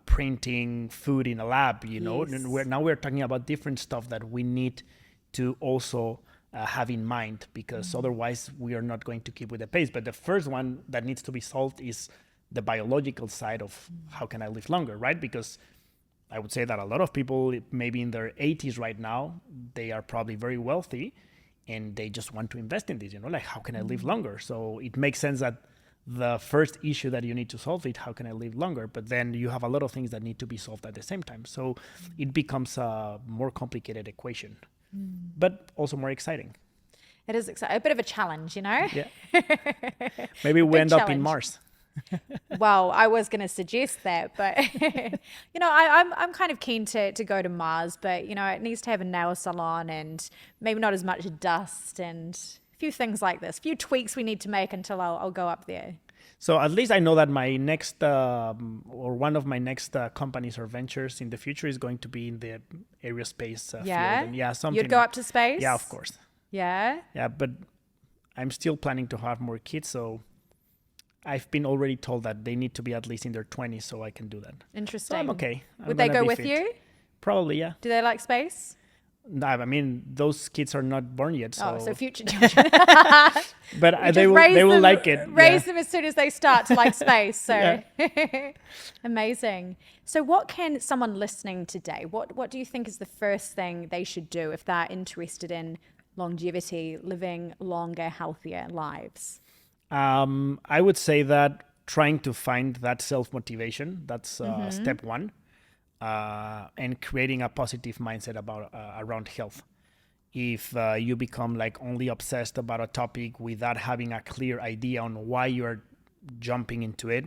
printing food in a lab, Yes. Now we're talking about different stuff that we need to also have in mind, because otherwise we are not going to keep with the pace. But the first one that needs to be solved is the biological side of how can I live longer, right? Because I would say that a lot of people, maybe in their 80s right now, they are probably very wealthy and they just want to invest in this, like how can I live longer? So it makes sense that the first issue that you need to solve is how can I live longer? But then you have a lot of things that need to be solved at the same time. So it becomes a more complicated equation, but also more exciting. It is exciting. A bit of a challenge, Yeah. Maybe we end up in Mars. Well, I was going to suggest that, but I'm kind of keen to go to Mars, but it needs to have a nail salon and maybe not as much dust and a few things like this, a few tweaks we need to make until I'll go up there. So at least I know that my next or one of my next companies or ventures in the future is going to be in the aerospace field. And something. You'd go up to space? Yeah, of course. Yeah? Yeah, but I'm still planning to have more kids, so I've been already told that they need to be at least in their 20s so I can do that. Interesting. So I'm okay. Would they go with you? Probably, yeah. Do they like space? No, I mean, those kids are not born yet. So, so future children. But they will like it. Raise them as soon as they start to like space. So amazing. So what can someone listening today, what do you think is the first thing they should do if they're interested in longevity, living longer, healthier lives? I would say that trying to find that self-motivation, that's step one, and creating a positive mindset about around health. If you become like only obsessed about a topic without having a clear idea on why you're jumping into it,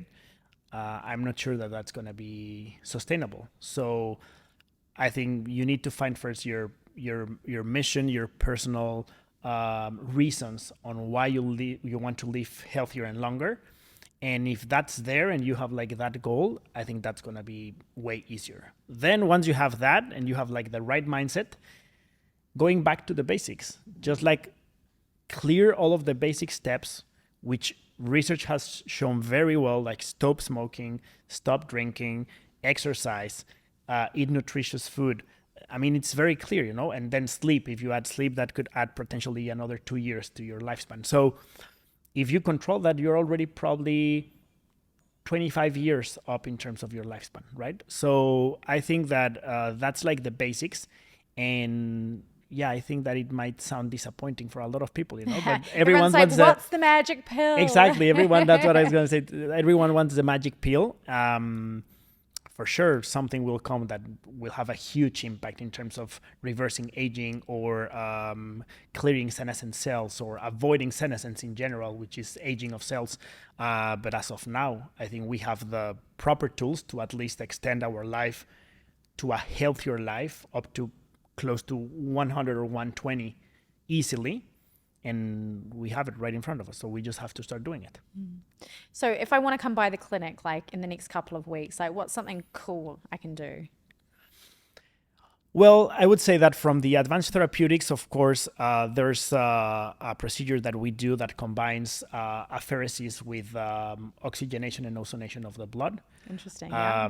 I'm not sure that that's going to be sustainable. So I think you need to find first your mission, your personal reasons on why you want to live healthier and longer. And if that's there and you have like that goal, I think that's going to be way easier. Then once you have that and you have like the right mindset, going back to the basics, just like clear all of the basic steps, which research has shown very well, like stop smoking, stop drinking, exercise, eat nutritious food. I mean, it's very clear, you know, and then sleep. If you add sleep, that could add potentially another 2 years to your lifespan. So if you control that, you're already probably 25 years up in terms of your lifespan, right? So I think that that's like the basics. And yeah, I think that it might sound disappointing for a lot of people, you know, but everyone like, wants what's the magic pill? Exactly. Everyone, that's what I was going to say. Everyone wants the magic pill. For sure, something will come that will have a huge impact in terms of reversing aging or clearing senescent cells or avoiding senescence in general, which is aging of cells. But as of now, I think we have the proper tools to at least extend our life to a healthier life up to close to 100 or 120 easily. And we have it right in front of us. So we just have to start doing it. So if I want to come by the clinic, like in the next couple of weeks, like what's something cool I can do? Well, I would say that from the advanced therapeutics, of course, there's a procedure that we do that combines apheresis with oxygenation and ozonation of the blood. Interesting. Yeah.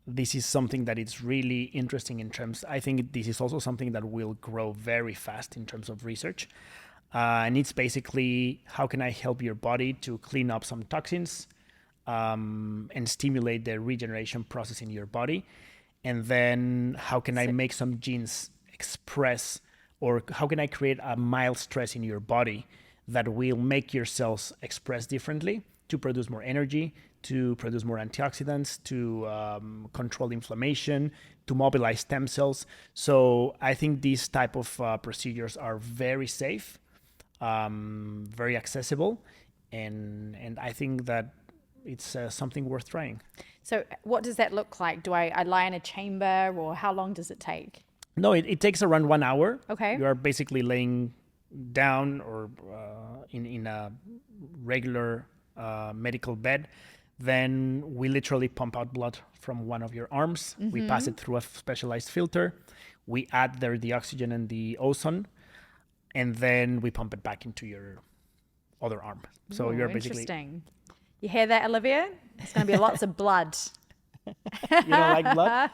This is something that is really interesting in terms, I think this is also something that will grow very fast in terms of research. And it's basically, how can I help your body to clean up some toxins and stimulate the regeneration process in your body? And then how can I make some genes express, or how can I create a mild stress in your body that will make your cells express differently to produce more energy, to produce more antioxidants, to control inflammation, to mobilize stem cells. So I think these type of procedures are very safe, very accessible, and I think that it's something worth trying. So what does that look like? Do I lie in a chamber, or how long does it take? No, it takes around 1 hour. Okay. You are basically laying down or in a regular medical bed. Then we literally pump out blood from one of your arms. Mm-hmm. We pass it through a specialized filter. We add there the oxygen and the ozone, and then we pump it back into your other arm. So you're basically... Interesting. You hear that, Olivia? It's going to be lots of blood. You don't like blood?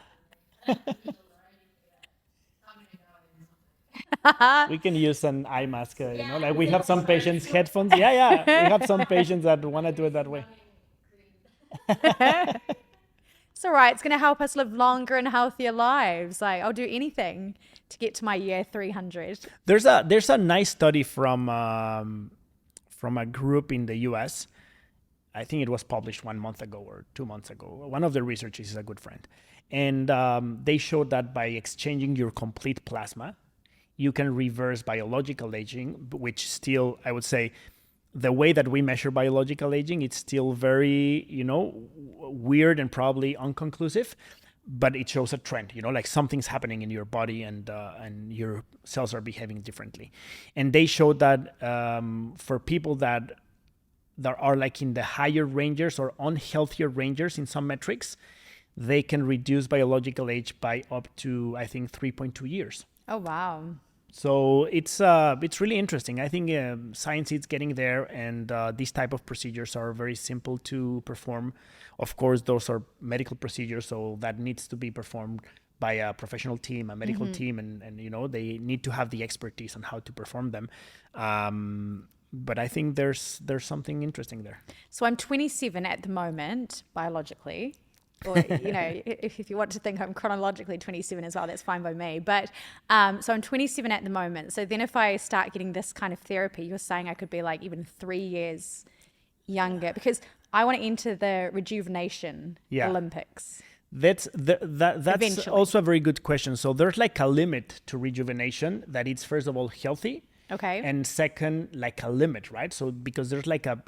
We can use an eye mask, you know, like we have some patients, headphones. Yeah. We have some patients that want to do it that way. It's all right. It's going to help us live longer and healthier lives. Like, I'll do anything to get to my year 300. There's a nice study from a group in the US. I think it was published 1 month ago or 2 months ago. One of the researchers is a good friend. And they showed that by exchanging your complete plasma, you can reverse biological aging, which still, I would say, the way that we measure biological aging, it's still very, weird and probably unconclusive, but it shows a trend, like something's happening in your body and your cells are behaving differently. And they showed that for people that are like in the higher ranges or unhealthier ranges in some metrics, they can reduce biological age by up to, I think, 3.2 years. Oh, wow. So it's really interesting. I think science is getting there, and these type of procedures are very simple to perform. Of course, those are medical procedures, so that needs to be performed by a professional team, a medical team, and they need to have the expertise on how to perform them. But I think there's something interesting there. So I'm 27 at the moment, biologically. Or, if you want to think I'm chronologically 27 as well, that's fine by me. But so I'm 27 at the moment. So then if I start getting this kind of therapy, you're saying I could be like even 3 years younger, because I want to enter the rejuvenation Olympics. That's Eventually. Also a very good question. So there's like a limit to rejuvenation, that it's first of all healthy. Okay. And second, like a limit, right? So because there's like a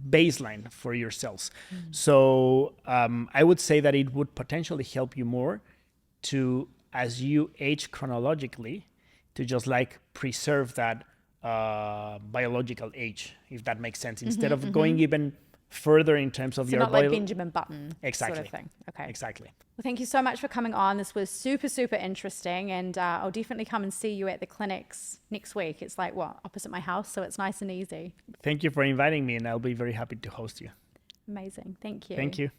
baseline for your cells. So I would say that it would potentially help you more to, as you age chronologically, to just like preserve that biological age, if that makes sense, instead of going even further in terms of So your not like Benjamin Button exactly sort of thing. Okay. Exactly. Well, thank you so much for coming on. This was super, super interesting. And I'll definitely come and see you at the clinics next week. It's like, what, opposite my house? So it's nice and easy. Thank you for inviting me, and I'll be very happy to host you. Amazing. Thank you. Thank you.